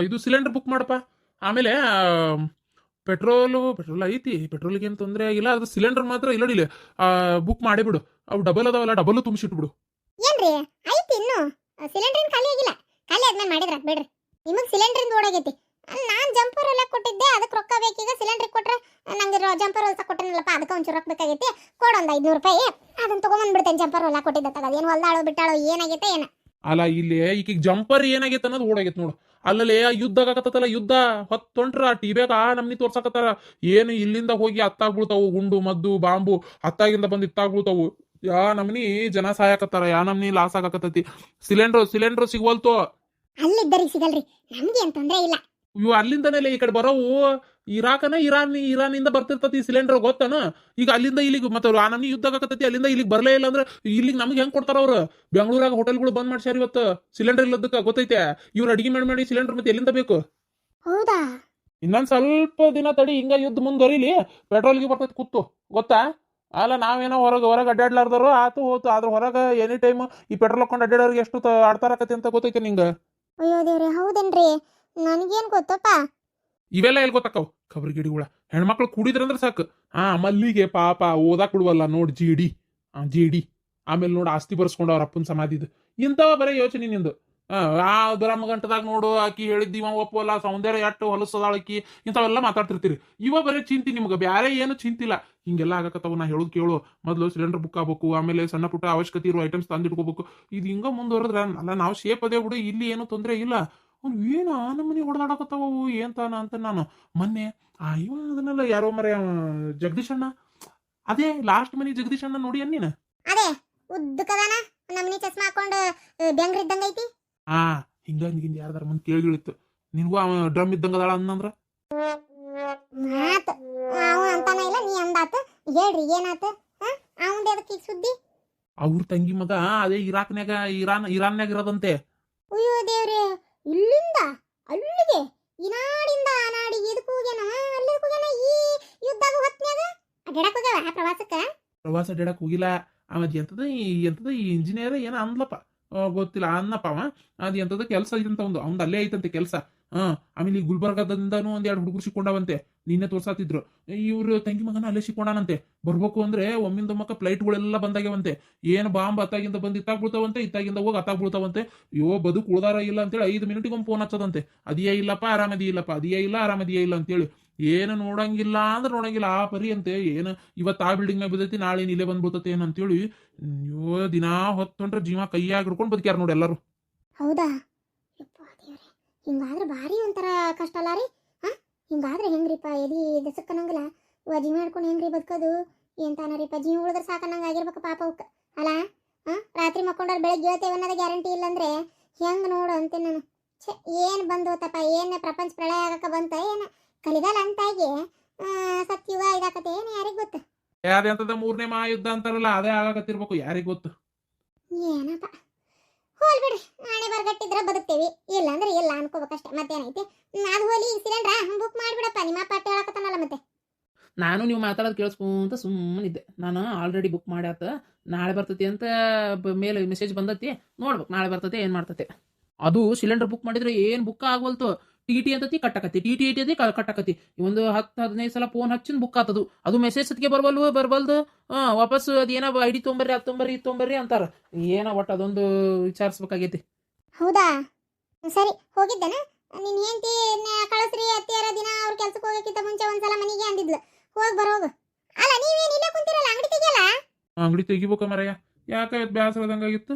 ಇದು cylinder book ಮಾಡಪ್ಪ. ಆಮೇಲೆ ಪೆಟ್ರೋಲ್ ಐತಿ, ಪೆಟ್ರೋಲ್ಗೆ ಏನು ತೊಂದರೆ ಆಗಿಲ್ಲ. ಅದು ಸಿಲಿಂಡರ್ ಮಾತ್ರ ಇಲ್ಲಡಿಲ್ಲ ಬುಕ್ ಮಾಡಿಬಿಡು. ಅವು ಡಬಲ್ ಅದಾವಲ್ಲ, ಡಬಲ್ ತುಂಬಿಸಿಟ್ಬಿಡು. ಏನ್ರಿ ಐತಿ ಇನ್ನು ಸಿಲಿಂಡರ್ ಖಾಲಿ ಆಗಿಲ್ಲ. ಖಾಲಿ ಆದ್ಮೇಲೆ ಮಾಡಿದ್ರ ಬಿಡ್ರಿ. ನಿಮಗ್ ಸಿಲಿಂಡರ್ ಓಡಾಗೈತಿ. ನಾನ್ ಜಂಪರ್ ಎಲ್ಲ ಕೊಟ್ಟಿದ್ದೆ, ಅದಕ್ಕೆ ರೊಕ್ಕ ಬೇಕೀಗ. ಸಿಲಿಂಡರ್ ಕೊಟ್ರೆ ನಂಗೆ ಜಂಪರ್ ಹೊಲ್ಸ ಕೊಟ್ಟನಲ್ಲಪ್ಪ, ಅದಕ್ಕೆ ಒಂಚೂರು ರೊಕ್ಕ ಬೇಕಾಗೈತಿ. ಕೊಡೊಂದು 500 ರೂಪಾಯಿ, ಅದನ್ನ ತಗೊಂಡ್ಬಿಡ್ತೇನೆ. ಜಂಪರ್ ಹೊಲ ಕೊಟ್ಟಿದ್ದ ತಗದ. ಏನು ಹೊಲ್ದಾಳೋ ಬಿಟ್ಟಾಳೋ ಏನಾಗೈತೆ ಏನ. ಅಲ್ಲ ಇಲ್ಲಿ ಈಕಿಗೆ ಜಂಪರ್ ಏನಾಗೈತೆ ಅನ್ನೋದು ಓಡಾಗೈತೆ ನೋಡು. ಅಲ್ಲಲ್ಲಿ ಯುದ್ಧ ಆಗತ್ತಲ್ಲ, ಯುದ್ಧ ಹೊತ್ತೊಂಟ್ರ ಟಿವ್ಯಾಗ ನಮ್ನಿ ತೋರ್ಸಕತ್ತಾರ. ಏನು ಇಲ್ಲಿಂದ ಹೋಗಿ ಹತ್ತಾಗ್ಬಿಡ್ತಾವು, ಗುಂಡು ಮದ್ದು ಬಾಂಬು ಹತ್ತಾಗಿಂದ ಬಂದು ಇತ್ತಾಗ್ಬಿಡ್ತಾವು. ಯಾ ನಮ್ನಿ ಜನ ಸಾಯಕತ್ತಾರ, ಯಾ ನಮ್ನಿ ಲಾಸ್ ಆಗಕತ್ತೈತಿ. ಸಿಲಿಂಡರ್ ಸಿಗ್ವಲ್ತು. ಅಲ್ಲಿದ್ದರಿಗೆ ಸಿಗಲ್ರಿ, ನಮ್ಗೆ ಏನ್ ತೊಂದ್ರೆ ಇಲ್ಲ. ಇವು ಅಲ್ಲಿಂದನೇ ಈ ಕಡೆ ಬರೋವು. ಇರಾನಿಂದ ಬರ್ತಿರ್ತತಿ ಸಿಲಿಂಡರ್, ಗೊತ್ತನ? ಈಗ ಅಲ್ಲಿಂದ ಇಲ್ಲಿಗೆ ಮತ್ತೆ ನಮ್ನಿ ಯುದ್ಧ ಆಗಕತ್ತೈತಿ, ಅಲ್ಲಿಂದ ಇಲ್ಲಿಗೆ ಬರಲೇ ಇಲ್ಲ ಅಂದ್ರೆ ಇಲ್ಲಿಗೆ ನಮ್ಗೆ ಹೆಂಗ್ ಕೊಡ್ತಾರ ಅವ್ರು? ಬೆಂಗಳೂರಾಗ ಹೋಟೆಲ್ಗಳು ಬಂದ್ ಮಾಡ್ಸ್ಯಾರ ಇವತ್ತು ಸಿಲಿಂಡರ್ ಇಲ್ಲದಕ್ಕ, ಗೊತ್ತೈತೆ? ಇವ್ರು ಅಡಿಗೆ ಮಾಡಿ ಸಿಲಿಂಡರ್ ಮತ್ತೆ ಎಲ್ಲಿಂದ ಬೇಕು? ಹೌದಾ? ಇನ್ನೊಂದ್ ಸ್ವಲ್ಪ ದಿನ ತಡಿ, ಹಿಂಗ ಯುದ್ಧ ಮುಂದುವರಿಲಿ, ಪೆಟ್ರೋಲ್ಗೆ ಬರ್ತೈತಿ ಕೂತು, ಗೊತ್ತಾ? ಅಲ್ಲ ನಾವೇನೋ ಹೊರಗೆ ಅಡ್ಡಾಡ್ಲಾರ್ದಾರು ಆತು ಹೋತು, ಆದ್ರ ಹೊರಗೆ ಎನಿ ಟೈಮ್ ಈ ಪೆಟ್ರೋಲ್ ಹಾಕೊಂಡು ಅಡ್ಡಾಡೋರಿಗೆ ಎಷ್ಟು ಆಡ್ತಾರಕತಿ ಅಂತ ಗೊತ್ತೈತೆ ನಿಂಗ? ಅಯ್ಯೋ ದೇವ್ರಿ, ಹೌದೇನ್ರಿ? ನನಗೇನ್ ಗೊತ್ತಪ್ಪ. ಇವೆಲ್ಲ ಎಲ್ಲಿ ಗೊತ್ತಾಕವ್ ಖಬರ್ ಗಿಡಿಗಳ. ಹೆಣ್ಮಕ್ಳು ಕೂಡಿದ್ರಂದ್ರೆ ಸಾಕು. ಮಲ್ಲಿಗೆ ಪಾಪ ಓದಾಕ್ ಬಿಡುವಲ್ಲ ನೋಡ್, ಜಿ ಡಿ ಆಮೇಲೆ ನೋಡು ಆಸ್ತಿ ಬರ್ಸ್ಕೊಂಡು ಅವ್ರ ಅಪ್ಪನ ಸಮಾಧಿದು. ಇಂಥವ ಬರೀ ಯೋಚನೆ ನಿಂದು. ಆ ಬ್ರಹ್ಮಗಂಟದಾಗ ನೋಡು, ಆಕಿ ಹೇಳಿದ್ದೀವ ಒಪ್ಪಲ್ಲ, ಸೌಂದರ್ಯ ಎಟ್ಟು ಹೊಲಸದಾಳಕಿ, ಇಂಥವೆಲ್ಲ ಮಾತಾಡ್ತಿರ್ತೀರಿ. ಇವ ಬರೀ ಚಿಂತಿ ನಿಮ್ಗೆ, ಬ್ಯಾರೆ ಏನು ಚಿಂತಿಲ್ಲ. ಹಿಂಗೆಲ್ಲ ಆಗಕತ್ತಾವ. ನಾ ಹೇಳೋದು ಕೇಳು. ಮೊದಲು ಸಿಲಿಂಡರ್ ಬುಕ್ ಆಗ್ಬೇಕು, ಆಮೇಲೆ ಸಣ್ಣ ಪುಟ್ಟ ಅವಶ್ಯಕತೆ ಇರೋ ಐಟಮ್ಸ್ ತಂದಿಟ್ಕೋಬೇಕು. ಇದು ಹಿಂಗ ಮುಂದುವರೆದ್ರ ಅಲ್ಲ, ನಾವು ಶೇಪ್ ಅದೇ ಬಿಡು, ಇಲ್ಲಿ ಏನು ತೊಂದರೆ ಇಲ್ಲ. ಅವ್ನು ಏನು ನಮ್ಮನೆ ಹೊಡೆದಾಡಕತ್ತಾವು ಏನ್ತಾನ ಅಂತ ನಾನು ಮೊನ್ನೆ ಇವ ಅದನ್ನೆಲ್ಲ ಯಾರೋ ಮರ ಜಗದೀಶ್ ಅಣ್ಣ, ಅದೇ ಲಾಸ್ಟ್ ಮನಿ ಜಗದೀಶ್ ಅಣ್ಣ ನೋಡಿ ಅನ್ನೀನ. ಅದೇ ಉದ್ದಕದಾನ, ನಮ್ಮನಿ ಚಸ್ಮಾ ಹಾಕೊಂಡು ಬೆಂಗ್ರ ಇದ್ದಂಗ ಐತಿ. ಹಿಂಗಿಂದ ಯಾರ್ದಾರ ಮುಂದೆ ಕೇಳಿಳಿತ್ತು ನಿನ್ಗೂ ಅವ ಡ್ರಮ್ ಇದ್ದಂಗದಾಳ ಅನ್ನಂದ್ರ ಮಾತು ಅವ ಅಂತಾನ ಇಲ್ಲ, ನೀ ಅಂದಾತು. ಹೇಳ್ರಿ ಏನಾತು? ಅವಂದ ಅದಕ್ಕೆ ಸುದ್ದಿ. ಅವ್ರ ತಂಗಿ ಮಗ ಅದೇ ಇರಾನ್ಯಾಗ ಇರೋದಂತೆ. ಅಯ್ಯೋ ದೇವ್ರೆ, ಇಲ್ಲಿಂದ ಅಲ್ಲಿಗೆ, ಈ ನಾಡಿಂದ ಆ ನಾಡಿಗೆ ಇದಕ್ಕೆ ಹೋಗ್ಯಾನ, ಅಲ್ಲಿ ಹೋಗ್ಯಾನ. ಈ ಯುದ್ಧಾಗ ಹೊತ್ನ್ಯಾಗ ಅಡ್ಡಾಡಕ್ ಹೋಗ್ಯಾವ ಪ್ರವಾಸ ಅಡ್ಡಾಡಕ್ ಹೋಗಿಲ್ಲ. ಅವ ಎಂತದ ಈ ಇಂಜಿನಿಯರ್ ಏನ ಅಂದ್ಲಪ್ಪ, ಗೊತ್ತಿಲ್ಲ ಅನ್ನಪ್ಪ. ಅದ್ ಎಂತದ ಕೆಲಸ ಐತಂತ ಅವ್ನ್ದು ಅಲ್ಲೇ ಐತಂತೆ ಕೆಲಸ. ಆಮೇಲೆ ಈ ಗುಲ್ಬರ್ಗದಿಂದನೂ ಒಂದೆರಡು ಹುಡುಗರು ಸಿಕ್ಕೊಂಡವಂತೆ, ನಿನ್ನೆ ತೋರ್ಸಾತಿದ್ರು. ಇವ್ರು ತಂಗಿ ಮಗನ ಅಲ್ಲೇ ಸಿಕ್ಕೊಂಡಾನಂತೆ. ಬರ್ಬೇಕು ಅಂದ್ರೆ ಒಮ್ಮಿಂದೊಮ್ಮಕ್ಕ ಫ್ಲೈಟ್ಗಳೆಲ್ಲ ಬಂದಾಗ್ಯವಂತೆ. ಏನು ಬಾಂಬ್ ಅತ್ತಾಗಿಂದ ಬಂದು ಇತ್ತಾಗ್ಬಿಡ್ತಾವಂತೆ, ಇತ್ತಾಗಿಂದ ಹೋಗಿ ಅತ್ತಾಗ್ಬಿಡ್ತಾವಂತೆ. ಬದುಕು ಉಳ್ದಾರ ಇಲ್ಲ ಅಂತೇಳಿ 5 ಮಿನಿಟಿಗೊಮ್ಮೆ ಫೋನ್ ಹಚ್ಚದಂತೆ. ಅದಿಯೇ ಇಲ್ಲಪ್ಪ ಆರಾಮದಿ ಇಲ್ಲಪ್ಪ, ಅದಿಯೇ ಇಲ್ಲ ಆರಾಮದಿಯೇ ಇಲ್ಲ ಅಂತೇಳಿ. ಏನು ನೋಡಂಗಿಲ್ಲ ಅಂದ್ರೆ ನೋಡಂಗಿಲ್ಲ ಆ ಪರಿ ಅಂತೆ. ಏನು ಇವತ್ತು ಆ ಬಿಲ್ಡಿಂಗ್ ಮ್ಯಾಗ ಬಿದ್ದೈತಿ, ನಾಳೆ ಇಲ್ಲೇ ಬಂದ್ಬಿಡ್ತೈತಿ ಏನಂತೇಳಿ ದಿನಾ ಹೊತ್ತೊಂಡ್ರೆ ಜೀವ ಕೈಯಾಗಿ ಹಿಡ್ಕೊಂಡು ಬದುಕ್ಯಾರ ನೋಡಿ ಎಲ್ಲರೂ. ಹೌದಾ? ಹಿಂಗಾದ್ರೆ ಭಾರಿ ಒಂಥರ ಕಷ್ಟ ಅಲ್ಲ ರೀ. ಹಿಂಗಾದ್ರೆ ಹೆಂಗ್ರಿಪ್ಪ? ಎದಿ ದಸಕ್ಕನಂಗಿಲ್ಲ ಜೀವ ಮಾಡ್ಕೊಂಡು ಹೆಂಗ್ರಿ ಬದುಕೋದು? ಎಂತಾನರಿಪ್ಪ, ಜೀವ ಉಳಿದ್ರೆ ಸಾಕನ್ನಂಗೆ ಆಗಿರ್ಬೇಕು ಪಾಪ ಅವಕ್ಕ ಅಲ್ಲ. ರಾತ್ರಿ ಮಕ್ಕೊಂಡ್ರೆ ಬೆಳಗ್ಗೆ ಹೇಳ್ತೇವೆ ಅನ್ನೋದು ಗ್ಯಾರಂಟಿ ಇಲ್ಲಂದ್ರೆ ಹೆಂಗ್ ನೋಡು ಅಂತೀನಿ ನಾನು. ಏನು ಬಂದು ಹೋತಪ್ಪ, ಏನು ಪ್ರಪಂಚ ಪ್ರಳಯ ಆಗಕ್ಕೆ ಬಂತ, ಏನು ಕಲಿಗಾಲ ಅಂತಾಗಿ ಸತ್ಯುಗ ಇದಾಕತೆ, ಏನು ಯಾರಿಗೆ ಗೊತ್ತು? ಯಾವ್ದಂತದ 3ನೇ ಮಹಾಯುದ್ಧ ಅಂತಾರಲ್ಲ, ಅದೇ ಆಗಾಕತ್ತಿರ್ಬೇಕು, ಯಾರಿಗ್ ಗೊತ್ತು? ಏನಪ್ಪ, ಹೋಲ್ ಬಿಡ್ರಿ. ನಾಳೆ ಬರ್ಗಟ್ಟಿದ್ರೆ ಬದುಕ್ತೇವಿ, ಇಲ್ಲ ಅಂದ್ರೆ ಇಲ್ಲ ಅನ್ಕೋಬೇಕಷ್ಟೇ. ಮತ್ತೇನೈತಿ? ಅದು ಹೋಲಿ, ಸಿಲಿಂಡ್ರ ಬುಕ್ ಮಾಡ್ಬಿಡಪ್ಪ. ನಿಮ್ಮ ಪಾಠ ಹೇಳಕತ್ತಾನಲ್ಲ ಮತ್ತೆ. ನಾನು ನೀವು ಮಾತಾಡೋದು ಕೇಳಿಸ್ಕೊಂತ ಸುಮ್ಮನಿದ್ದೆ. ನಾನು ಆಲ್ರೆಡಿ ಬುಕ್ ಮಾಡ್ಯಾತ, ನಾಳೆ ಬರ್ತೈತಿ ಅಂತ ಮೇಲೆ ಮೆಸೇಜ್ ಬಂದತಿ. ನೋಡ್ಬೇಕು ನಾಳೆ ಬರ್ತೈತೆ ಏನು ಮಾಡ್ತೈತೆ. ಅದು ಸಿಲಿಂಡರ್ ಬುಕ್ ಮಾಡಿದ್ರೆ ಏನು ಬುಕ್ ಆಗವಲ್ತು. ಟಿ ಅಂತತಿ ಕಟ್ಟಕತಿ, ಟಿ ಐತಿ ಕಟ್ಟಕತಿ. ಒಂದು 10-15 ಸಲ ಫೋನ್ ಹಚ್ಚಿನ ಬುಕ್ ಆತದು. ಅದು ಮೆಸೇಜ್ ಸತ್ಗೆ ಬರ್ಬಲ್ದು. ವಾಪಸ್ ಅದೇನೋ ID ತೊಂಬರ್ರಿ, ಅದು ತೊಂಬರ್ರಿ, ಇದು ತೊಂಬರ್ರಿ ಅಂತಾರ. ಏನೋ ಒಟ್ಟು ಅದೊಂದು ವಿಚಾರಿಸ್ಬೇಕಾಗೈತಿ. ಹೌದಾ? ಸರಿ, ಹೋಗಿದ್ದೇನೆ. ನಿನ್ ಹೆಂಡತಿ ಕಳಿಸ್ರಿ ಅತ್ತಿಯಾರ ದಿನ ಅವ್ರ ಕೆಲ್ಸಕ್ಕೆ ಹೋಗಕ್ಕಿಂತ ಮುಂಚೆ ಒಂದ್ಸಲ ಮನೆಗೆ ಅಂದಿದ್ಲು. ಹೋಗಿ ಬರೋಗು. ಅಲ್ಲ ನೀವೇನು ಇಲ್ಲೇ ಕುಂತಿರಲ್ಲ, ಅಂಗಡಿ ತೆಗಿಯಲ್ಲ? ಅಂಗಡಿ ತೆಗಿಬೇಕ ಮರಯ್ಯ, ಯಾಕೆ ಬೇಸರದಂಗಾಗಿತ್ತು.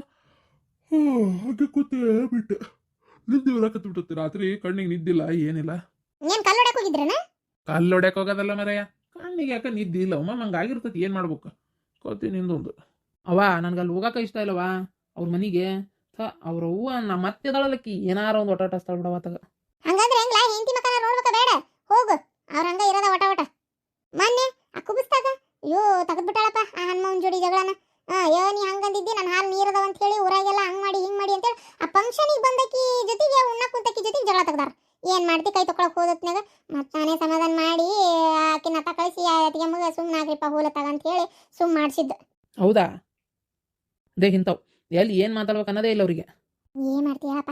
ಹಾಗೆ ಕೂತೇ ಬಿಟ್ಟೆ. ನಿದ್ದೆ ಬರಕತ್ಬಿಟ್ಟೆ ರಾತ್ರಿ, ಕಣ್ಣಿಗೆ ನಿದ್ದಿಲ್ಲ ಏನಿಲ್ಲ. ಏನ್ ಕಲ್ಲೊಡಕ್ ಹೋಗಿದ್ರನ? ಕಲ್ಲೊಡ್ಯಾಕ ಹೋಗೋದಲ್ಲ ಮರಯ್ಯ, ಕಣ್ಣಿಗೆ ಯಾಕೆ ನಿದ್ದೆ ಇಲ್ಲ. ಹಂಗಾಗಿರ್ತತಿ, ಏನ್ ಮಾಡ್ಬೇಕು ಕೋತಿ ನಿಂದೊಂದು. ಅವ್ವ ನನ್ಗೆ ಅಲ್ಲಿ ಹೋಗಕ್ಕೆ ಇಷ್ಟ ಇಲ್ಲವಾ ಅವ್ರ ಮನೆಗೆ. ಅವ್ರ ಹೂವ ನಮ್ಮ ಮತ್ತೆ ದಳಲಕ್ಕಿ ಏನಾರ ಒಂದು ಒಟಾಟ ಸ್ಥಳ ಬಿಡವತ್ತಾಗ. ಹಂಗಂದ್ರೆ ಹೆಂಗ್ಲಾ? ಹೆಂಡತಿ ಮಕ್ಕನ ನೋಡ್ಬೇಕ ಬೇಡ? ಹೋಗು, ಅವ್ರ ಹಂಗ ಇರೋದ ಒಟ. ಮೊನ್ನೆ ಆ ಕುಬಸ್ತಾಗ ಅಯ್ಯೋ ತೆಗೆದ್ಬಿಟ್ಟಾಳಪ್ಪ ಆ ಹನುಮನ್ ಜೋಡಿ ಜಗಳನ. ನೀ ಹಂಗಂದಿದ್ದಿ, ನನ್ನ ಹಾಲು ನೀರದ ಅಂತ ಹೇಳಿ ಊರಾಗೆಲ್ಲ ಹಂಗ್ ಮಾಡಿ ಹಿಂಗ್ ಮಾಡಿ ಅಂತೇಳಿ ಆ ಫಂಕ್ಷನಿಗೆ ಬಂದಕಿ ಜೊತೆಗೆ ಉಣ್ಣ ಕುಂತಕಿ ಜೊತೆಗೆ ಜಗಳ ತೆಗ್ದಾರ. ಏನ್ ಮಾಡ್ತಿ, ಕೈ ತೊಕೊಳಕ್ ಹೋದತ್ನಾಗ ಮತ್ತೆ ನಾನೇ ಸಮಾಧಾನ ಮಾಡಿ ಆಕಿನ ಅತ್ತ ಕಳಿಸಿ ಆತಿಗೆ ಮಗ ಸುಮ್ಮನಾಗ್ರಿಪ್ಪ ಹೋಲತ್ತಾಗ ಅಂತ ಹೇಳಿ ಸುಮ್ ಮಾಡಿಸಿದ್ದ. ಹೌದಾ? ಅದೇ ಇಂಥವು ಎಲ್ಲಿ ಏನು ಮಾತಾಡ್ಬೇಕು ಅನ್ನೋದೇ ಇಲ್ಲ ಅವ್ರಿಗೆ. ಏನ್ ಮಾಡ್ತೀಯಪ್ಪ,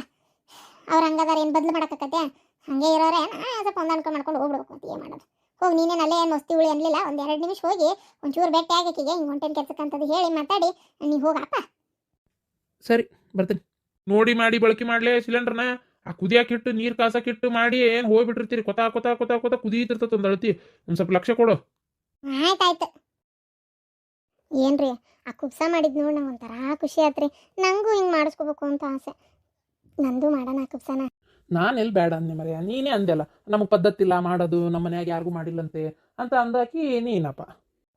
ಅವ್ರ ಹಂಗದಾರ ಏನು ಬದ್ಲು ಮಾಡಕತ್ತೆ ಹಂಗೆ ಇರೋರೆ ಸ್ವಲ್ಪ ಹೊಂದಾಣಿಕೆ ಮಾಡ್ಕೊಂಡು ಹೋಗ್ಬಿಡ್ಬೇಕು ಅಂತ ಏನು ಮಾಡೋದು. ಹೋಗಿ ನೀನೇನು ಅಲ್ಲೇ ಏನು ವಸ್ತಿ ಉಳಿ ಅನ್ಲಿಲ್ಲ, ಒಂದು 2 ನಿಮಿಷ ಹೋಗಿ ಒಂಚೂರು ಭೇಟಿ ಆಗಕ್ಕಿಗೆ ಹಿಂಗೆ ಹೊಂಟೇನು ಕೆಲ್ಸಕ್ಕಂತದ್ದು ಹೇಳಿ ಮಾತಾಡಿ ನೀವು ಹೋಗಪ್ಪ. ಸರಿ ಬರ್ತೀನಿ. ನೋಡಿ ಮಾಡಿ ಬಳಕೆ ಮಾಡ್ಲೇ ಸಿಲಿಂಡರ್ನ. ಆ ಕುದಿಯಾಕಿಟ್ಟು ನೀರು ಕಾಸಕ್ಕಿಟ್ಟು ಮಾಡಿ ಏನು ಹೋಗ್ಬಿಟ್ಟಿರ್ತೀರಿ, ಕೊತಾ ಕೊತಾ ಕೊತಾ ಕೊತಾ ಕುದೀತಿರ್ತದ ಒಂದು ಅಳತಿ. ಒಂದು ಸ್ವಲ್ಪ ಲಕ್ಷ ಕೊಡು. ಆಯ್ತಾಯ್ತು. ಏನ್ರಿ ಆ ಕುಬ್ಸ ಮಾಡಿದ್ ನೋಡಿ ನಂಗೆ ಒಂಥರ ಖುಷಿ ಆತ್ರಿ. ನಂಗೂ ಹಿಂಗೆ ಮಾಡಿಸ್ಕೋಬೇಕು ಅಂತ ಆಸೆ. ನಂದು ಮಾಡೋಣ ಕುಬ್ಸನ. ನಾನು ಎಲ್ಲಿ ಬೇಡ ಅಂದೆ ಮರೆಯ, ನೀನೇ ಅಂದೆಲ್ಲ ನಮಗೆ ಪದ್ಧತಿ ಇಲ್ಲ ಮಾಡೋದು, ನಮ್ಮ ಮನ್ಯಾಗ ಯಾರಿಗೂ ಮಾಡಿಲ್ಲಂತೆ ಅಂತ ಅಂದಾಕಿ ನೀನಪ್ಪ.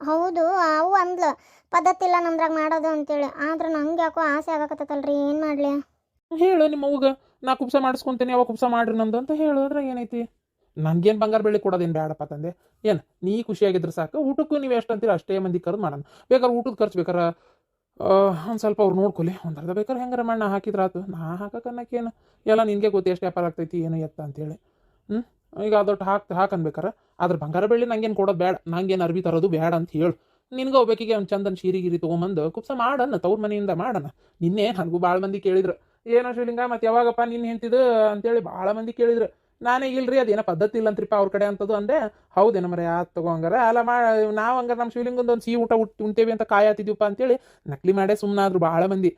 ಹೌದು, ಅವು ಅಂದ್ಲು ಪದ್ಧತಿ ಇಲ್ಲ ನಮ್ದ್ರಾಗ ಮಾಡೋದು ಅಂತೇಳಿ. ಆದ್ರೆ ನಂಗೆ ಯಾಕೋ ಆಸೆ ಆಗಕತ್ತಲ್ರಿ, ಏನು ಮಾಡಲಿ? ಹೇಳು ನಿಮ್ಮ ಅವ್ಗ, ನಾ ಕುಬ್ಸ ಮಾಡಿಸ್ಕೊಂತೇನೆ, ಅವಾಗ ಕುಬ್ಸ ಮಾಡ್ರಿ ನಮ್ದು ಅಂತ ಹೇಳಿದ್ರೆ ಏನೈತಿ. ನನಗೇನು ಬಂಗಾರ ಬೆಳ್ಳಿ ಕೊಡೋದೇನು ಬೇಡಪ್ಪ ತಂದೆ. ಏನು ನೀ ಖುಷಿಯಾಗಿದ್ರೆ ಸಾಕು. ಊಟಕ್ಕೂ ನೀವು ಎಷ್ಟು ಅಂತೀರ ಅಷ್ಟೇ ಮಂದಿ ಕರೆದು ಮಾಡೋಣ. ಬೇಕಾದ್ರೆ ಊಟದ ಖರ್ಚು ಬೇಕಾರೆ ಒಂದು ಸ್ವಲ್ಪ ಅವ್ರು ನೋಡ್ಕೊಲಿ, ಒಂದು ಅರ್ಧ ಬೇಕಾದ್ರೆ ಹೆಂಗಾರ ಮಣ್ಣು ಹಾಕಿದ್ರೆ ಆತು. ನಾ ಹಾಕಕ್ಕನ್ನಕ್ಕೇನು ಎಲ್ಲ ನಿನಗೆ ಗೊತ್ತು ಎಷ್ಟು ವ್ಯಾಪಾರ ಆಗ್ತೈತಿ ಏನು ಎತ್ತ ಅಂತೇಳಿ. ಈಗ ಅದೊಟ್ಟು ಹಾಕನ್ಬೇಕಾರೆ ಅದ್ರ ಬಂಗಾರ ಬೆಳ್ಳಿ ನಂಗೇನು ಕೊಡೋದು ಬೇಡ, ನಂಗೇನು ಅರ್ಬಿ ತರೋದು ಬೇಡ ಅಂತ ಹೇಳು. ನಿನ್ಗೆ ಹೋಗ್ಬೇಕಿಗೆ ಒಂದು ಚಂದನ್ ಶೀರಿಗಿರಿ ತೊಗೊಂಬಂದು ಕುಬ್ಸ ಮಾಡೋಣ, ತವ್ರ ಮನೆಯಿಂದ ಮಾಡೋಣ. ನಿನ್ನೆ ನನಗೂ ಭಾಳ ಮಂದಿ ಕೇಳಿದ್ರು, ಏನೋ ಶಿವಲಿಂಗ ಮತ್ತು ಯಾವಾಗಪ್ಪ ನಿನ್ನ ಹೆಂತಿದ್ದು ಅಂತೇಳಿ ಭಾಳ ಮಂದಿ ಕೇಳಿದ್ರು. ನಾನೇ ಇಲ್ರಿ ಅದೇನೋ ಪದ್ಧತಿ ಇಲ್ಲ ಅಂತ್ರಿಪ್ಪ ಅವ್ರ ಕಡೆ ಅಂತದ್ದು ಅಂದೆ. ಹೌದೇನ ಮರೆ ಆತ್ ತಗೋಂಗಾರ ಅಲ್ಲ ನಾವು ಹಂಗಾರೆ ನಮ್ಮ ಶಿವಲಿಂಗಂದು ಒಂದು ಸಿಹಿ ಊಟ ಉಣ್ತೇವೆ ಅಂತ ಕಾಯತ್ತಿದ್ದೀವಪ್ಪ ಅಂತೇಳಿ ನಕಲಿ ಮಾಡೇ ಸುಮ್ಮನಾದ್ರು ಭಾಳ ಮಂದಿ.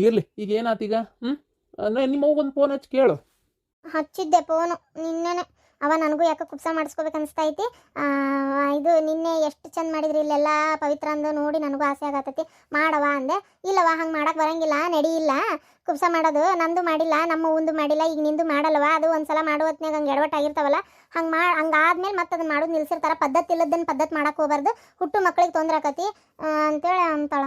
ಇರ್ಲಿ ಈಗ ಏನಾತೀಗ? ಅಂದರೆ ನಿಮ್ಮ ಒಂದು ಫೋನ್ ಹಚ್ಚಿ ಕೇಳು. ಹಚ್ಚಿದ್ದೆ ಫೋನು ನಿನ್ನೆನೆ. ಅವ ನನಗೂ ಯಾಕೆ ಕುಬ್ಸ ಮಾಡಿಸ್ಕೋಬೇಕು ಅನಿಸ್ತೈತಿ. ಇದು ನಿನ್ನೆ ಎಷ್ಟು ಚಂದ ಮಾಡಿದ್ರಿ ಇಲ್ಲೆಲ್ಲ ಪವಿತ್ರ ಅಂದು ನೋಡಿ ನನಗೂ ಆಸೆ ಆಗತ್ತೈತಿ. ಮಾಡವ ಅಂದೆ. ಇಲ್ಲವ ಹಂಗೆ ಮಾಡಕ್ಕೆ ಬರಂಗಿಲ್ಲ, ನಡಿಯಿಲ್ಲ ಕುಬ್ಸ ಮಾಡೋದು. ನಂದು ಮಾಡಿಲ್ಲ, ನಮ್ಮ ಒಂದು ಮಾಡಿಲ್ಲ, ಈಗ ನಿಂದು ಮಾಡಲ್ಲವ. ಅದು ಒಂದ್ಸಲ ಮಾಡೋ ಹೊತ್ನಾಗ ಹಂಗೆ ಎಡವಟ್ಟಾಗಿರ್ತಾವಲ್ಲ, ಹಂಗಾದ್ಮೇಲೆ ಮತ್ತೆ ಅದನ್ನ ಮಾಡೋದು ನಿಲ್ಸಿರ್ತಾರ. ಪದ್ಧತಿ ಇಲ್ಲದನ್ನ ಪದ್ಧತಿ ಮಾಡಕ್ಕೆ ಹೋಗ್ಬಾರ್ದು, ಹುಟ್ಟು ಮಕ್ಳಿಗೆ ತೊಂದರೆ ಆಕತಿ ಅಂತೇಳಿ ಅಂತಾಳ.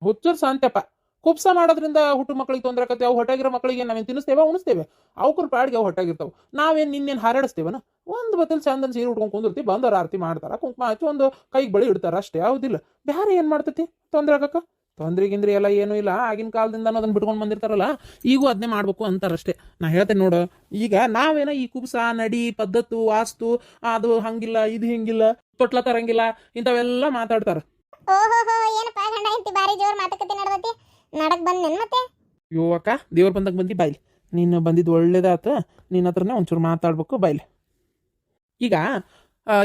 ಹುಚ್ಚರ್ ಸಾಂತ್ಯಪ್ಪ, ಕುಬ್ಸ ಮಾಡೋದ್ರಿಂದ ಹುಟ್ಟು ಮಕ್ಳಿಗೆ ತೊಂದರೆ ಆಕತ್ತೆ. ಅವು ಹೊಟ್ಟಾಗಿರೋ ಮಕ್ಕಳಿಗೆ ನಾವೇನು ತಿನ್ನಿಸ್ತೇವೆ, ಉಣಿಸ್ತೇವೆ. ಅವ್ರ ಪಾಡಿಗೆ ಅವು ಹೊಟ್ಟಾಗಿರ್ತಾವೆ. ನಾವೇನು ನಿನ್ನೇನು ಹಾರಾಡಿಸ್ತೇವನ? ಒಂದು ಬತ್ತಲ್ಲಿ ಚಂದನ್ ಸೀರೆ ಉಟ್ಕೊಂಡು ಕುಂದಿರ್ತೀವಿ, ಬಂದವ್ರು ಆರತಿ ಮಾಡ್ತಾರ, ಕುಂಕುಮ ಹಚ್ಚಿ ಒಂದು ಕೈಗೆ ಬಳಿ ಇಡ್ತಾರ ಅಷ್ಟೇ. ಹೌದಿಲ್ಲ? ಬೇರೆ ಏನು ಮಾಡ್ತೈತಿ ತೊಂದರೆ ಆಗಕ್ಕ? ತೊಂದ್ರೆಗಿಂದ್ರಿ ಎಲ್ಲ ಏನೂ ಇಲ್ಲ. ಆಗಿನ ಕಾಲದಿಂದ ಅದನ್ನು ಬಿಟ್ಕೊಂಡು ಬಂದಿರ್ತಾರಲ್ಲ, ಈಗೂ ಅದನ್ನೇ ಮಾಡ್ಬೇಕು ಅಂತಾರಷ್ಟೇ. ನಾ ಹೇಳ್ತೇನೆ ನೋಡು, ಈಗ ನಾವೇನೋ ಈ ಕುಬ್ಸ ನಡಿ ಪದ್ಧತು ವಾಸ್ತು ಅದು ಹಂಗಿಲ್ಲ, ಇದು ಹಿಂಗಿಲ್ಲ, ತೊಟ್ಲ ತರಂಗಿಲ್ಲ ಇಂಥವೆಲ್ಲ ಮಾತಾಡ್ತಾರ. ಓಹೋ ಏನಪ್ಪ ಗಂಡ ಹೆಂಡತಿ ಬಾರಿ ಜೋರ್ ಮಾತುಕತೆ ನಡೆದೈತಿ. ನಡಕ್ ಬಂದೇನು ಮತ್ತೆ? ಯೋ ಅಕ್ಕ, ದೇವ್ರ ಬಂದಾಗ ಬಂದು ಬಾಯ್ಲಿ. ನೀನು ಬಂದಿದ್ದು ಒಳ್ಳೇದಾತ. ನಿನ್ನ ಹತ್ರನೇ ಒಂಚೂರು ಮಾತಾಡ್ಬೇಕು ಬಾಯ್ಲಿ. ಈಗ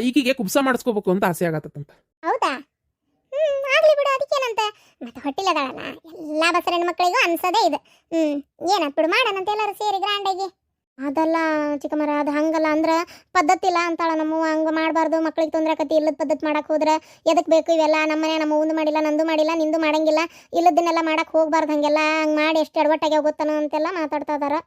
ಈಗಿಗೆ ಕುಬ್ಸ ಮಾಡಿಸ್ಕೋಬೇಕು ಅಂತ ಆಸೆ ಆಗತ್ತಂತ. ಹೌದಾ? ಆಗ್ಲಿ ಬಿಡು, ಅದಕ್ಕೇನಂತ. ಮತ್ತೆ ಹೊಟ್ಟಿಲದಾಳಲ್ಲ, ಎಲ್ಲಾ ಬಸರ ಹೆಣ್ಮಕ್ಳಿಗೂ ಅನ್ಸೋದೇ ಇದು. ಏನತ್ ಬಿಡು, ಮಾಡೋಣಂತ ಎಲ್ಲರೂ ಸೇರಿ ಗ್ರ್ಯಾಂಡಾಗಿ. ಅದಲ್ಲ ಚಿಕ್ಕಮರ, ಅದು ಹಂಗಲ್ಲ. ಅಂದ್ರೆ ಪದ್ಧತಿ ಇಲ್ಲ ಅಂತಾಳ ನಮ್ಮವ್ವ. ಹಂಗೆ ಮಾಡಬಾರ್ದು, ಮಕ್ಳಿಗೆ ತೊಂದರೆ ಆಕತಿ. ಇಲ್ಲದ ಪದ್ಧತಿ ಮಾಡಕ್ಕೆ ಹೋದ್ರೆ ಎದಕ್ಕೆ ಬೇಕು ಇವೆಲ್ಲ? ನಮ್ಮನೆ ನಮ್ಮ ಒಂದು ಮಾಡಿಲ್ಲ, ನಂದು ಮಾಡಿಲ್ಲ, ನಿಂದು ಮಾಡಂಗಿಲ್ಲ, ಇಲ್ಲದನ್ನೆಲ್ಲ ಮಾಡಕ್ಕೆ ಹೋಗ್ಬಾರ್ದು. ಹಂಗೆಲ್ಲ ಹಂಗೆ ಮಾಡಿ ಎಷ್ಟು ಎಡವಟ್ಟಾಗ್ಯಾವ ಗೊತ್ತಾನ ಅಂತೆಲ್ಲ ಮಾತಾಡ್ತಾ ಇದಾರ.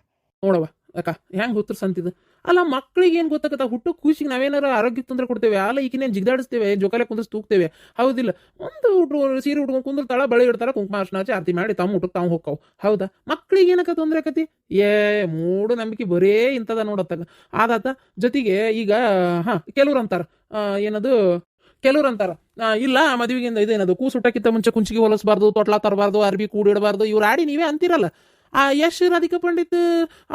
ನೋಡವ ಅಕ್ಕ, ಹೆಂಗೆ ಉತ್ತರ ಸಂತಿದ್ದು. ಅಲ್ಲ ಮಕ್ಳಿಗೆ ಏನು ಗೊತ್ತಾಗತ್ತ? ಹುಟ್ಟು ಖುಷಿಗೆ ನಾವೇನಾರ ಆರೋಗ್ಯಕ್ಕೆ ತೊಂದರೆ ಕೊಡ್ತೇವೆ? ಅಲ್ಲ ಈಗಿನೇನು ಜಿಗ್ದಾಡಿಸ್ತೇವೆ, ಜೋಕಾಲೆ ಕುಂದಿಸ್ ತೂಗ್ತೇವೆ? ಹೌದಿಲ್ಲ? ಒಂದು ಸೀರೆ ಉಟ್ಕೊಂಡು ಕುಂದಿರ್ತಾಳ, ಬಳಿ ಇಡ್ತಾರ, ಕುಂಕುಮ ಅರ್ಶನ ಹಚ್ಚಿ ಆರತಿ ಮಾಡಿ ತಮ್ಮ ಊಟಕ್ಕೆ ತಾವು ಹೋಗ್ತಾವ. ಹೌದಾ? ಮಕ್ಳಿಗೆ ಏನಕ್ಕ ತೊಂದರೆ ಆಕತಿ? ಮೂಢ ನಂಬಿಕೆ ಬರೇ ಇಂಥದ ನೋಡತ್ತಾಗ ಆದಾತ. ಜೊತೆಗೆ ಈಗ ಕೆಲವ್ರು ಅಂತಾರ ಏನದು, ಕೆಲವ್ರು ಅಂತಾರ ಇಲ್ಲ ಮದುವೆಗಿಂದ ಇದೇನದು ಕೂಸು ಊಟಕ್ಕಿಂತ ಮುಂಚೆ ಕುಂಚಿಗೆ ಹೊಲಿಸ್ಬಾರ್ದು, ತೊಟ್ಲ ತರಬಾರ್ದು, ಅರ್ಬಿ ಕೂಡಿಡಬಾರ್ದು. ಇವ್ರು ಆಡಿ ನೀವೇ ಅಂತಿರಲ್ಲ. ಯಶ್ ರಾಧಿಕಾ ಪಂಡಿತ್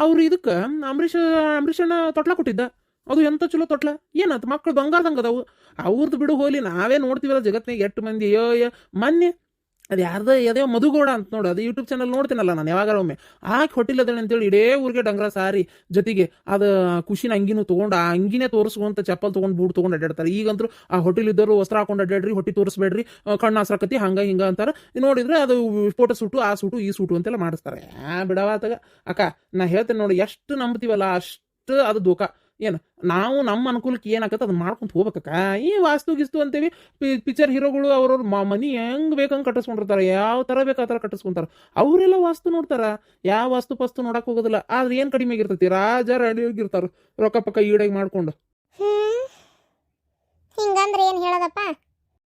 ಅವ್ರು ಇದಕ್ಕೆ ಅಂಬರೀಷನ ತೊಟ್ಲ ಕೊಟ್ಟಿದ್ದ. ಅದು ಎಂತ ಚಲೋ ತೊಟ್ಲ. ಏನಂತ ಮಕ್ಕಳು ಬಂಗಾರದಂಗೆ ಅದಾವು. ಅವ್ರದ್ದು ಬಿಡು ಹೋಲಿ, ನಾವೇ ನೋಡ್ತೀವಲ್ಲ ಜಗತ್ತಿನಾಗ ಎಷ್ಟು ಮಂದಿ. ಮೊನ್ನೆ ಅದು ಯಾರ್ದ ಯಾವುದೇ ಮಧುಗೌಡ ಅಂತ ನೋಡು, ಅದು ಯೂಟ್ಯೂಬ್ ಚಾನಲ್ ನೋಡ್ತೀನಲ್ಲ ನಾನು ಯಾವಾಗಾರ ಒಮ್ಮೆ. ಹೊಟ್ಟಿಲ್ಲದಳೆ ಅಂತೇಳಿ ಇಡೇ ಊರಿಗೆ ಡಂಗ್ರ ಸಾರಿ, ಜೊತೆಗೆ ಅದು ಖುಷಿನ ಅಂಗಿನೂ ತೊಗೊಂಡು ಆ ಅಂಗಿನೇ ತೋರಿಸ್ಕೊಂತ ಚಪ್ಪಲ್ ತೊಗೊಂಡು ಬೂಟ್ ತೊಗೊಂಡು ಅಡ್ಡಾಡ್ತಾರೆ. ಈಗಂತೂ ಆ ಹೊಟ್ಟಿಲಿದ್ದವರು ವಸ್ತ್ರ ಹಾಕೊಂಡು ಅಡ್ಡಾಡ್ರಿ, ಹೊಟ್ಟಿ ತೋರಿಸ್ಬೇಡ್ರಿ, ಕಣ್ಣು ಹಸ್ರಾಕತಿ, ಹಂಗೆ ಹಿಂಗೆ ಅಂತಾರೆ. ನೋಡಿದ್ರೆ ಅದು ಫೋಟೋ ಸೂಟು, ಆ ಸೂಟು ಈ ಸೂಟು ಅಂತೆಲ್ಲ ಮಾಡಿಸ್ತಾರೆ. ಬಿಡವಾತಾಗ ಅಕ್ಕ, ನಾ ಹೇಳ್ತೇನೆ ನೋಡಿ, ಎಷ್ಟು ನಂಬ್ತೀವಲ್ಲ ಅಷ್ಟು ಅದು ಧೋಕ. ಏನು ನಾವು ನಮ್ಮ ಅನುಕೂಲಕ್ಕೆ ಏನಾಗತ್ತೆ ಅದನ್ನ ಮಾಡ್ಕೊಂತ ಹೋಗ್ಬೇಕಕ್ಕ. ಈ ವಾಸ್ತು ಗಿಸ್ತು ಅಂತೀವಿ. ಪಿಕ್ಚರ್ ಹೀರೋಗಳು ಅವ್ರವ್ರ ಮನಿ ಹೆಂಗೆ ಬೇಕಂಗೆ ಕಟ್ಟಿಸ್ಕೊಂಡಿರ್ತಾರೆ, ಯಾವ ಥರ ಬೇಕು ಆ ಥರ ಕಟ್ಟಿಸ್ಕೊಂತಾರೆ. ಅವರೆಲ್ಲ ವಾಸ್ತು ನೋಡ್ತಾರ, ಯಾವ ವಾಸ್ತು ಪಸ್ತು ನೋಡಕ್ಕೆ ಹೋಗೋದಿಲ್ಲ. ಆದ್ರೆ ಏನು ಕಡಿಮೆ ಆಗಿರ್ತೈತಿ, ರಾಜ ರೆಡಿಯಾಗಿರ್ತಾರೆ ರೊಕ್ಕ ಪಕ್ಕ ಈಡಾಗಿ ಮಾಡ್ಕೊಂಡು. ಹಿಂಗಂದ್ರೆ ಏನು ಹೇಳೋದಪ್ಪ?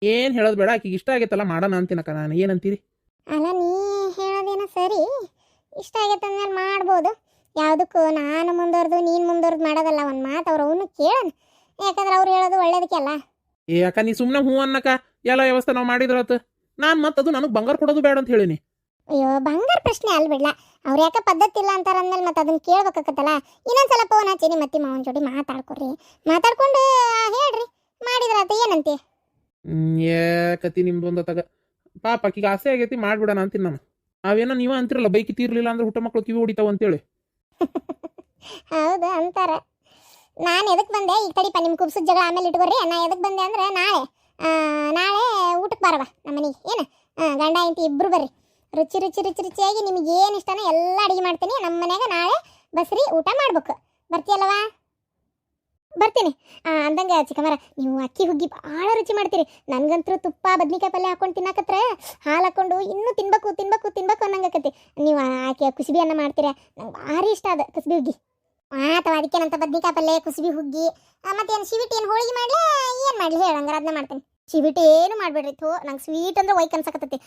ಏನು ಹೇಳೋದು ಬೇಡ, ಆಕಿಗೆ ಇಷ್ಟ ಆಗೈತಲ್ಲ ಮಾಡೋಣ ಅಂತೀನಕ್ಕ ನಾನು. ಏನಂತೀರಿ? ಅಲ್ಲ ನೀ ಹೇಳೋದೇನೋ ಸರಿ, ಇಷ್ಟ ಆಗೈತೆ ಅಂದ್ಮೇಲೆ ಮಾಡ್ಬೋದು. ಯಾವುದಕ್ಕೂ ನಾನು ಮುಂದುವರೆದು ನೀನು ಮುಂದುವರೆದು ಮಾಡೋದಲ್ಲ. ಒಂದು ಮಾತು ಅವ್ರು ಅವನು ಕೇಳೋಣ, ಯಾಕಂದ್ರೆ ಅವ್ರು ಹೇಳೋದು ಒಳ್ಳೇದಕ್ಕೆಲ್ಲ. ಅಕ್ಕ ನೀ ಸುಮ್ಮನೆ ಹ್ಞೂ ಅನ್ನಕ್ಕ, ಎಲ್ಲ ವ್ಯವಸ್ಥೆ ನಾವು ಮಾಡಿದ್ರತ್. ನಾನು ಮತ್ತದು ನನಗೆ ಬಂಗಾರ ಕೊಡೋದು ಬೇಡ ಅಂತ ಹೇಳಿನಿ. ಅಯ್ಯೋ ಬಂಗಾರ ಪ್ರಶ್ನೆ ಅಲ್ಲ ಬಿಡ್ಲ. ಅವ್ರು ಯಾಕೆ ಪದ್ಧತಿ ಇಲ್ಲ ಅಂತಾರ ಅಂದ್ಮೇಲೆ ಮತ್ತೆ ಅದನ್ನ ಕೇಳ್ಬೇಕಾಗತ್ತಲ್ಲ. ಇನ್ನೊಂದ್ಸಲ ಫೋನ್ ಹಚ್ಚಿ ನಿಮ್ಮ ಅತ್ತಿ ಮಾವನ ಜೋಡಿ ಮಾತಾಡ್ಕೊಡ್ರಿ, ಮಾತಾಡ್ಕೊಂಡು ಹೇಳ್ರಿ, ಮಾಡಿದ್ರಾತ. ಏನಂತೆ? ಕತಿ ನಿಮ್ದು ಒಂದತ್ತಾಗ ಪಾಪ ಆಕಿಗೆ ಆಸೆ ಆಗೈತಿ, ಮಾಡ್ಬಿಡೋಣ ಅಂತೀನಿ ನಾನು. ಅವೇನೋ ನೀವ ಅಂತಿರಲ್ಲ, ಬೈಕಿ ತೀರ್ಲಿಲ್ಲ ಅಂದ್ರೆ ಹುಟ್ಟ ಮಕ್ಕಳು ಕಿವಿ ಹೊಡಿತಾವ ಅಂತೇಳಿ. ಹೌದು ಅಂತಾರ. ನಾನು ಎದಕ್ಕೆ ಬಂದೆ ಈಗ ತಡಿಪ ನಿಮ್ಮ ಕುಬ್ಸದ ಜಗಳ ಆಮೇಲೆ ಇಟ್ಕೊಡ್ರಿ. ನಾ ಎದಕ್ಕೆ ಬಂದೆ ಅಂದ್ರೆ ನಾಳೆ ಊಟಕ್ಕೆ ಬಾರವ ನಮ್ಮ ಮನೆಗೆ. ಏನು ಗಂಡ ಹೆಂಡತಿ ಇಬ್ರು ಬರ್ರಿ. ರುಚಿಯಾಗಿ ನಿಮಗೆ ಏನು ಇಷ್ಟನೋ ಎಲ್ಲ ಅಡುಗೆ ಮಾಡ್ತೀನಿ. ನಮ್ಮ ಮನ್ಯಾಗ ನಾಳೆ ಬಸ್ರಿ ಊಟ ಮಾಡ್ಬೇಕು. ಬರ್ತೀಯಲ್ಲವಾ? ಬರ್ತೀನಿ. ಅಂದಂಗೆ ಚಿಕ್ಕಮ್ಮರ, ನೀವು ಅಕ್ಕಿ ಹುಗ್ಗಿ ಭಾಳ ರುಚಿ ಮಾಡ್ತೀರಿ. ನನಗಂತೂ ತುಪ್ಪ ಬದ್ನಿಕಾಯಿ ಪಲ್ಯ ಹಾಕೊಂಡು ತಿನ್ನಕತ್ರ ಹಾಲು ಹಾಕೊಂಡು ಇನ್ನೂ ತಿನ್ಬೇಕು ಅನ್ನಂಗಕತಿ. ನೀವು ಆಕೆ ಕುಸುಬಿ ಅನ್ನ ಮಾಡ್ತೀರಾ, ನಂಗೆ ಭಾರಿ ಇಷ್ಟ ಅದು ಕುಸುಬಿ ಹುಗ್ಗಿ. ಅಥವಾ ಅದಕ್ಕೇನಂತ ಬದ್ನಿಕಾಯಿ ಪಲ್ಯ, ಕುಸುಬಿ ಹುಗ್ಗಿ, ಮತ್ತೇನು ಸ್ವೀಟ್ ಏನು ಹೋಳಿಗೆ ಮಾಡಲಿ ಏನು ಮಾಡಲಿ ಹೇಳಂಗಾರ ಅದನ್ನ ಮಾಡ್ತೀನಿ. ಸ್ವೀಟ್ ಏನು ಮಾಡಬೇಡ್ರಿ. ನಂಗೆ ಸ್ವೀಟ್ ಅಂದ್ರೆ ವೈಕ್ ಅನ್ಸಕತ್ತೈತಿ.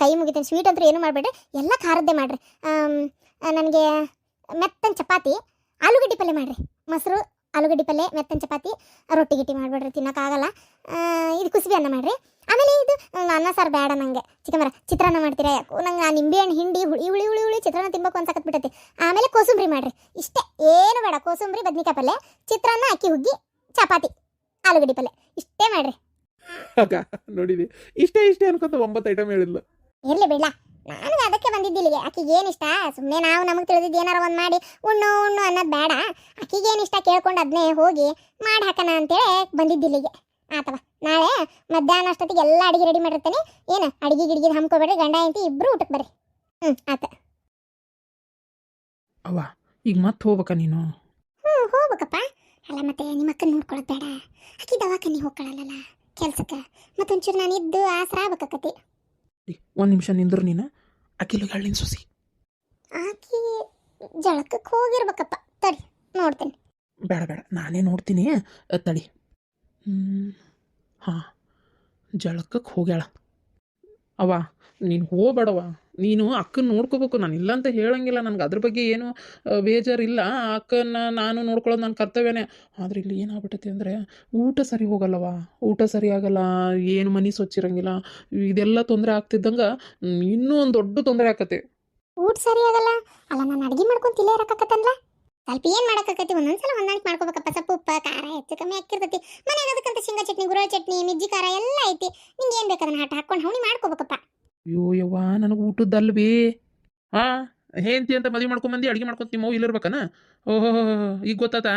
ಕೈ ಮುಗಿತೀನಿ. ಸ್ವೀಟ್ ಅಂದ್ರೆ ಏನು ಮಾಡಬೇಡ್ರಿ, ಎಲ್ಲ ಖಾರದ್ದೇ ಮಾಡಿರಿ. ನನಗೆ ಮೆತ್ತನ ಚಪಾತಿ, ಆಲೂಗಡ್ಡೆ ಪಲ್ಯ ಮಾಡಿರಿ. ಮೊಸರು ಆಲೂಗಡ್ಡೆ ಪಲ್ಯ, ಮೆತ್ತನ ಚಪಾತಿ, ರೊಟ್ಟಿ ಗಿಟ್ಟಿ ಮಾಡಿಬಿಡ್ರಿ, ತಿನ್ನೋಕ್ಕಾಗಲ್ಲ. ಇದು ಕುಸುಬಿ ಅನ್ನ ಮಾಡಿರಿ. ಆಮೇಲೆ ಇದು ಅನ್ನ ಸಾರು ಬೇಡ ನಂಗೆ. ಚಿಕ್ಕಮ್ಮರ ಚಿತ್ರಾನ್ನ ಮಾಡ್ತೀರಾ? ಯಾಕೋ ನಂಗೆ ನಿಂಬೆಹಣ್ಣು ಹಿಂಡಿ ಹುಳಿ ಚಿತ್ರಾನ್ನ ತಿನ್ಬೇಕು ಅನ್ಸಕತ್ಬಿಟ್ಟೈತಿ. ಆಮೇಲೆ ಕೋಸಂಬರಿ ಮಾಡಿರಿ. ಇಷ್ಟೇ, ಏನು ಬೇಡ. ಕೋಸಂಬರಿ, ಬದ್ನಿಕಾಯಿ ಪಲ್ಯ, ಚಿತ್ರಾನ್ನ, ಅಕ್ಕಿ ಹುಗ್ಗಿ, ಚಪಾತಿ, ಆಲೂಗಡ್ಡೆ ಪಲ್ಯ ಇಷ್ಟೇ ಮಾಡಿರಿ. ಅಕ್ಕ ನೋಡಿದಿ, ಇಷ್ಟೇ ಅನ್ಕೊಂತ 9 ಐಟಮ್ ಹೇಳಿದ್ಲು. ಇರ್ಲಿ ಬಿಡ್ಲ, ನಾನು ಅದಕ್ಕೆ ಬಂದಿದ್ದಿ ಇಲ್ಲಿಗೆ. ಆಕಿಗೆ ಏನು ಇಷ್ಟ ಸುಮ್ಮನೆ ನಾವು ನಮಗೆ ತಿಳಿದಿದ್ದು ಏನಾರ ಒಂದು ಮಾಡಿ ಉಣ್ಣು ಅನ್ನೋದು ಬೇಡ. ಆಕಿಗೆ ಏನು ಇಷ್ಟ ಕೇಳ್ಕೊಂಡು ಅದನ್ನೇ ಹೋಗಿ ಮಾಡಿ ಹಾಕೋಣ ಅಂತೇಳಿ ಬಂದಿದ್ದು ಇಲ್ಲಿಗೆ. ಆತವ, ನಾಳೆ ಮಧ್ಯಾಹ್ನ ಅಷ್ಟೊತ್ತಿಗೆ ಎಲ್ಲ ಅಡುಗೆ ರೆಡಿ ಮಾಡಿರ್ತೀನಿ. ಏನು ಅಡುಗೆ ಗಿಡಿಗೆ ಹಮ್ಕೊಬೇಡ್ರಿ, ಗಂಡ ಹೆಂಡತಿ ಇಬ್ಬರು ಊಟಕ್ಕೆ ಬರ್ರಿ. ಆತ. ಅವ್ವ ಈಗ ಮತ್ತೆ ಹೋಗ್ಬೇಕಾ ನೀನು? ಹೋಗ್ಬೇಕಪ್ಪ. ಅಲ್ಲ ಮತ್ತೆ ನಿಮ್ಮ ಅಕ್ಕನ ನೋಡ್ಕೊಳ್ಳೋದು ಬೇಡ? ಆಕಿ ದವಾಖಾನೆ ಹೋಗ್ಕೊಳ್ಳಲ್ಲ ಕೆಲ್ಸಕ್ಕೆ. ಮತ್ತೊಂಚೂರು ನಾನು ಇದ್ದು ಆಸರ ಆಗ್ಬೇಕಾಕತಿ. ಒಂದು ನಿಮಿಷ ನಿಂದ್ರು ನೀನು. ಅಕ್ಕಿಲು ಹೇಳಿನ ಸೊಸಿ ಆಕಿ ಜಳಕಕ್ಕೆ ಹೋಗಿರ್ಬೇಕಪ್ಪ. ತಡಿ ನೋಡ್ತೀನಿ. ಬೇಡ ನಾನೇ ನೋಡ್ತೀನಿ, ತಡಿ. ಹಾಂ, ಜಳಕಕ್ಕೆ ಹೋಗ್ಯಾಳ. ಅವ್ವ ನೀನು ಹೋಗ್ಬೇಡವ, ನೀನು ಅಕ್ಕನ ನೋಡ್ಕೋಬೇಕು. ನಾನು ಇಲ್ಲ ಅಂತ ಹೇಳಂಗಿಲ್ಲ, ನನಗೆ ಅದ್ರ ಬಗ್ಗೆ ಏನು ಬೇಜಾರಿಲ್ಲ. ಅಕ್ಕನ ನಾನು ನೋಡ್ಕೊಳ್ಳೋದು ನನ್ನ ಕರ್ತವ್ಯನೇ. ಆದರೆ ಇಲ್ಲಿ ಏನಾಗ್ಬಿಟ್ಟೈತಿ ಅಂದರೆ ಊಟ ಸರಿ ಹೋಗಲ್ಲವ, ಊಟ ಸರಿ ಆಗಲ್ಲ, ಏನು ಮನೆ ಸ್ವಚ್ಛಿರಂಗಿಲ್ಲ. ಇದೆಲ್ಲ ತೊಂದರೆ ಆಗ್ತಿದ್ದಂಗೆ ಇನ್ನೂ ಒಂದು ದೊಡ್ಡ ತೊಂದರೆ ಆಕತಿ. ಊಟ ಸರಿ ಆಗಲ್ಲ ಅಲ್ಲ, ನಾನು ಅಡುಗೆ ಮಾಡ್ಕೊಂಡು ತಿಲ್ಲೇ ಇರಕತ್ತನ್ಲ. ಸ್ವಲ್ಪ ಏನು ಮಾಡೋಕ್ಕಾಕತಿ, ಒಂದೊಂದ್ಸಲ ಹೊಂದಾಣಿಕೆ ಮಾಡ್ಕೋಬೇಕಪ್ಪ. ಸ್ವಲ್ಪ ಉಪ್ಪು ಖಾರ ಹೆಚ್ಚು ಕಮ್ಮಿ ಹಾಕಿರ್ತೈತಿ. ಮನೆಯಾಗ ಅದಕ್ಕಂತ ಶೇಂಗಾ ಚಟ್ನಿ, ಗುರಳ ಚಟ್ನಿ, ಮಿಜ್ಜಿ ಖಾರ ಎಲ್ಲ ಐತಿ. ನಿಂಗೆ ಏನು ಬೇಕು ಅದನ್ನ ಹಾಕೊಂಡು ಹವಣಿ ಮಾಡ್ಕೋಬೇಕಪ್ಪ. ಅಯ್ಯೋ ಯವ್ವ, ನನಗೆ ಊಟದ್ದಲ್ವೇ. ಹಾಂ, ಹೇಂತಿ ಅಂತ ಮದುವೆ ಮಾಡ್ಕೊಂಬಂದು ಅಡುಗೆ ಮಾಡ್ಕೊಂಡು ನಿಮ್ಮ ಮಗು ಇಲ್ಲಿರ್ಬೇಕನ? ಓಹೋ, ಈಗ ಗೊತ್ತಾತ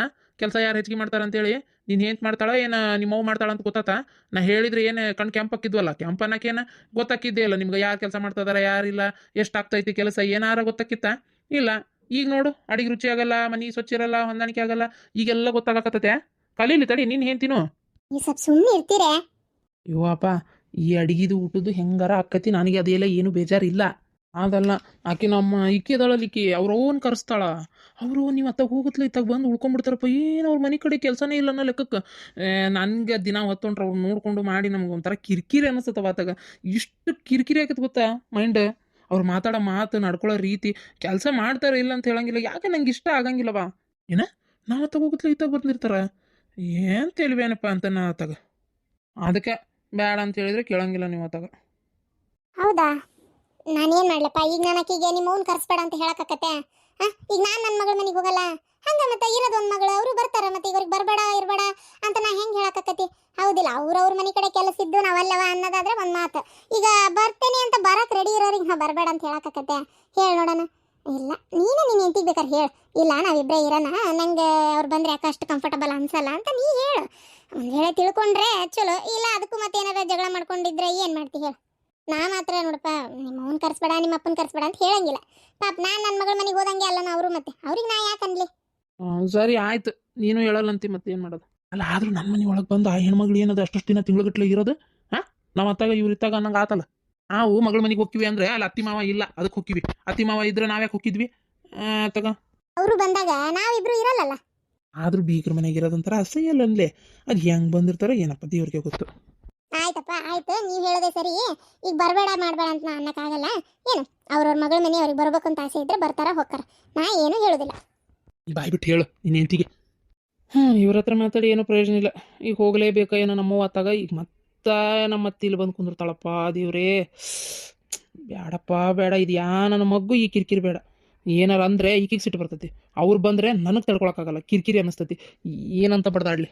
ಕೆಲಸ ಯಾರು ಹೆಚ್ಚಿಗೆ ಮಾಡ್ತಾರೆ ಅಂತೇಳಿ. ನೀನು ಏನು ಮಾಡ್ತಾಳ ಏನು ನಿಮ್ಮ ಮಗು ಮಾಡ್ತಾಳ ಅಂತ ಗೊತ್ತಾತ? ನಾ ಹೇಳಿದ್ರೆ ಏನು ಕಣ್ ಕೆಂಪಕ್ಕಿದ್ವಲ್ಲ, ಕೆಂಪನ್ನಕ್ಕೇನು ಗೊತ್ತಾಕಿದ್ದೇ ಇಲ್ಲ ನಿಮ್ಗೆ. ಯಾರು ಕೆಲಸ ಮಾಡ್ತಿದಾರ ಯಾರಿಲ್ಲ, ಎಷ್ಟು ಆಗ್ತೈತಿ ಕೆಲಸ ಏನಾರ ಗೊತ್ತಾಕಿತ್ತ? ಇಲ್ಲ. ಈಗ ನೋಡು, ಅಡಿಗೆ ರುಚಿ ಆಗಲ್ಲ, ಮನೆ ಸ್ವಚ್ಛ ಇರಲ್ಲ, ಹೊಂದಾಣಿಕೆ ಆಗಲ್ಲ, ಈಗೆಲ್ಲ ಗೊತ್ತಾಗತ್ತತೆ. ಕಲೀಲಿ ತಡಿ, ನೀನು ಹೇಂತಿನು. ನೀವು ಸ್ವಲ್ಪ ಸುಮ್ಮನೆ ಇರ್ತೀರೇ? ಅಯ್ಯೋ ಅಪ್ಪ, ಈ ಅಡಿಗೆದು ಊಟದ್ದು ಹೆಂಗಾರ ಆಕತಿ, ನನಗೆ ಅದೆಲ್ಲ ಏನು ಬೇಜಾರಿಲ್ಲ. ಅದಲ್ಲ, ಆಕೆ ನಮ್ಮ ಇಕ್ಕಿದಾಳಲ್ಲಿ ಇಕ್ಕಿ ಅವ್ರ ಓನ್ ಕರೆಸ್ತಾಳ. ಅವರು ನೀವು ಅತ್ತಾಗ ಹೋಗತ್ಲ ಇತ್ತಾಗ ಬಂದು ಉಳ್ಕೊಂಡ್ಬಿಡ್ತಾರಪ್ಪ. ಏನು ಅವ್ರ ಮನೆ ಕಡೆ ಕೆಲಸನೇ ಇಲ್ಲ ಅನ್ನೋ ಲೆಕ್ಕಕ್ಕೆ. ನನಗೆ ದಿನ ಹೊತ್ತೊಂಡ್ರೆ ಅವ್ರು ನೋಡಿಕೊಂಡು ಮಾಡಿ ನಮ್ಗೆ ಒಂಥರ ಕಿರಿಕಿರಿ ಅನ್ನಿಸ್ತವ. ಆತಾಗ ಇಷ್ಟು ಕಿರಿಕಿರಿ ಆಕತ್ ಗೊತ್ತಾ ಮೈಂಡ್. ಅವ್ರು ಮಾತಾಡೋ ಮಾತು, ನಡ್ಕೊಳ್ಳೋ ರೀತಿ, ಕೆಲಸ ಮಾಡ್ತಾರೆ ಇಲ್ಲ ಅಂತ ಹೇಳಂಗಿಲ್ಲ. ಯಾಕೆ ನಂಗೆ ಇಷ್ಟ ಆಗಂಗಿಲ್ಲವಾ? ಏನ ನಾವು ಅತ್ತಾಗ ಹೋಗತ್ಲ ಇತ್ತಾಗ ಬಂದಿರ್ತಾರ, ಏನು ತಿಳಿವೇನಪ್ಪ ಅಂತ ನಾ ಆತಾಗ. ಅದಕ್ಕೆ ಬೇಡ ಅಂತ ಹೇಳಿದ್ರೆ ಕೇಳಂಗಿಲ್ಲ ನೀವು ಆತಾಗ. ಹೌದಾ? ನಾನೇನು ಮಾಡ್ಲಪ್ಪ ಈಗ? ನಾನು ಆಕಿಗೆ ನಿಮ್ಮ ಅವ್ನು ಕರೆಸ್ಬೇಡ ಅಂತ ಹೇಳಕ್ಕಾಕತ್ತೆ? ಈಗ ನಾನು ನನ್ನ ಮಗಳ ಮನೆಗೆ ಹೋಗಲ್ಲ ಹಂಗೆ, ಮತ್ತೆ ಇರೋದು ಒಂದು ಮಗಳು, ಅವರು ಬರ್ತಾರೆ, ಮತ್ತೆ ಈಗ ಅವ್ರಿಗೆ ಬರಬೇಡ ಇರಬೇಡ ಅಂತ ನಾ ಹೆಂಗೆ ಹೇಳಕ್ಕಾಕತಿ? ಹೌದಿಲ್ಲ? ಅವ್ರವ್ರ ಮನೆ ಕಡೆ ಕೆಲಸ ಇದ್ದು ನಾವಲ್ಲವ ಅನ್ನೋದಾದ್ರೆ ಒಂದು ಮಾತು. ಈಗ ಬರ್ತೇನೆ ಅಂತ ಬರಕ್ಕೆ ರೆಡಿ ಇರೋರಿಗೆ ನಾವು ಬರಬೇಡ ಅಂತ ಹೇಳಕ್ಕಾಕತ್ತೆ? ಹೇಳಿ ನೋಡೋಣ. ಇಲ್ಲ, ನೀನು ಹೆಂಡತಿಗೆ ಬೇಕಾದ್ರೆ ಹೇಳು, ಇಲ್ಲ ನಾವಿಬ್ಬರೇ ಇರೋಣ, ನಂಗೆ ಅವ್ರು ಬಂದರೆ ಯಾಕೆ ಅಷ್ಟು ಕಂಫರ್ಟಬಲ್ ಅನ್ಸಲ್ಲ ಅಂತ ನೀ ಹೇಳು. ಒಂದು ಹೇಳಿ ತಿಳ್ಕೊಂಡ್ರೆ ಚಲೋ. ಇಲ್ಲ ಅದಕ್ಕೂ ಮತ್ತೆ ಏನಾರ ಜಗಳ ಮಾಡ್ಕೊಂಡಿದ್ರೆ ಏನು ಮಾಡ್ತಿ ಹೇಳು? ನಾ ಮಾತ್ರ ನೋಡಪ್ಪ, ನಿಮ್ಮ ಅವ್ನ ಕರೆಸ್ಬೇಡ, ನಿಮ್ಮ ಅಪ್ಪನ ಕರೆಸ್ಬೇಡ ಅಂತ ಹೇಳಂಗಿಲ್ಲ. ಪಾಪ ನಾನು ನನ್ನ ಮಗಳ ಮನೆಗೆ ಹೋದಂಗೆ ಅಲ್ಲ ಅವರು, ಮತ್ತೆ ಅವ್ರಿಗೆ ನಾ ಯಾಕೆ ಅನ್ಲಿ? ಸರಿ ಆಯ್ತು, ನೀನು ಹೇಳಲ್ಲಂತಿ ಮತ್ತೆ ಏನು ಮಾಡೋದು? ಅಲ್ಲ ಆದ್ರೂ ನನ್ನ ಮನೆ ಒಳಗೆ ಬಂದು ಆ ಹೆಣ್ಮಗಳು ಏನದು ಅಷ್ಟು ದಿನ ತಿಂಗ್ಳುಗಟ್ಲೆ ಇರೋದು? ಹಾಂ, ನಾವು ಅತ್ತಾಗ ಇವ್ರು ಇತ್ತಾಗ ಅನ್ನಂಗೆ ಆತಲ್ಲ. ನಾವು ಮಗಳ ಮನೆಗೆ ಹೋಗ್ತೀವಿ ಅಂದರೆ ಅಲ್ಲಿ ಅತ್ತಿ ಮಾವ ಇಲ್ಲ, ಅದಕ್ಕೆ ಹೋಗ್ತೀವಿ. ಅತ್ತಿ ಮಾವ ಇದ್ರೆ ನಾವ್ಯಾಕೆ ಹೋಗಿದ್ವಿ ತಗ? ಅವರು ಬಂದಾಗ ನಾವಿಬ್ರು ಇರಲ್ಲಲ್ಲ. ಆದ್ರೂ ಬೀಗ್ರ ಮನೆಗೆ ಇರೋದಂತರ ಅಸಹ್ಯ ಅಲ್ಲ ಅನ್ಲೇ. ಅದು ಹೆಂಗೆ ಬಂದಿರ್ತಾರೋ ಏನಪ್ಪ ದೇವ್ರಿಗೆ ಗೊತ್ತು. ಆಯ್ತಪ್ಪ ಆಯ್ತು, ನೀವು ಹೇಳೋದೇ ಸರಿ. ಈಗ ಬರಬೇಡ ಮಾಡಬೇಡ ಅಂತ ನಾ ಅನ್ನಕ್ಕಾಗಲ್ಲ. ಏನು ಅವ್ರವ್ರ ಮಗಳ ಮನೆ ಅವ್ರಿಗೆ ಬರ್ಬೇಕು ಅಂತ ಆಸೆ ಇದ್ರೆ ಬರ್ತಾರ ಹೋಗ್ತಾರ, ನಾ ಏನೂ ಹೇಳೋದಿಲ್ಲ. ಬಾಯ್ ಬಿಟ್ಟು ಹೇಳು ನಿನ್ನ ಹೆಂಡತಿಗೆ. ಇವ್ರ ಹತ್ರ ಮಾತಾಡಿ ಏನೂ ಪ್ರಯೋಜನ ಇಲ್ಲ. ಈಗ ಹೋಗಲೇಬೇಕಾ ಏನೋ ನಮ್ಮವ್ವ ಆತಾಗ. ಈಗ ಮತ್ತೆ ನಮ್ಮ ಅತ್ತಿ ಇಲ್ಲಿ ಬಂದು ಕುಂದಿರ್ತಾಳಪ್ಪ ದೇವ್ರೇ. ಬೇಡಪ್ಪ ಬೇಡ, ಇದು ನನ್ನ ಮಗ್ಗು ಈ ಕಿರಿಕಿರಿ ಬೇಡ. ಏನಾರ ಅಂದರೆ ಈಕಿಗೆ ಸಿಟ್ಟು ಬರ್ತೈತಿ, ಅವ್ರು ಬಂದರೆ ನನಗೆ ತಡ್ಕೊಳಕ್ಕಾಗಲ್ಲ, ಕಿರಿಕಿರಿ ಅನ್ನಿಸ್ತೈತಿ. ಏನಂತ ಬಡ್ದಾಡ್ಲಿ.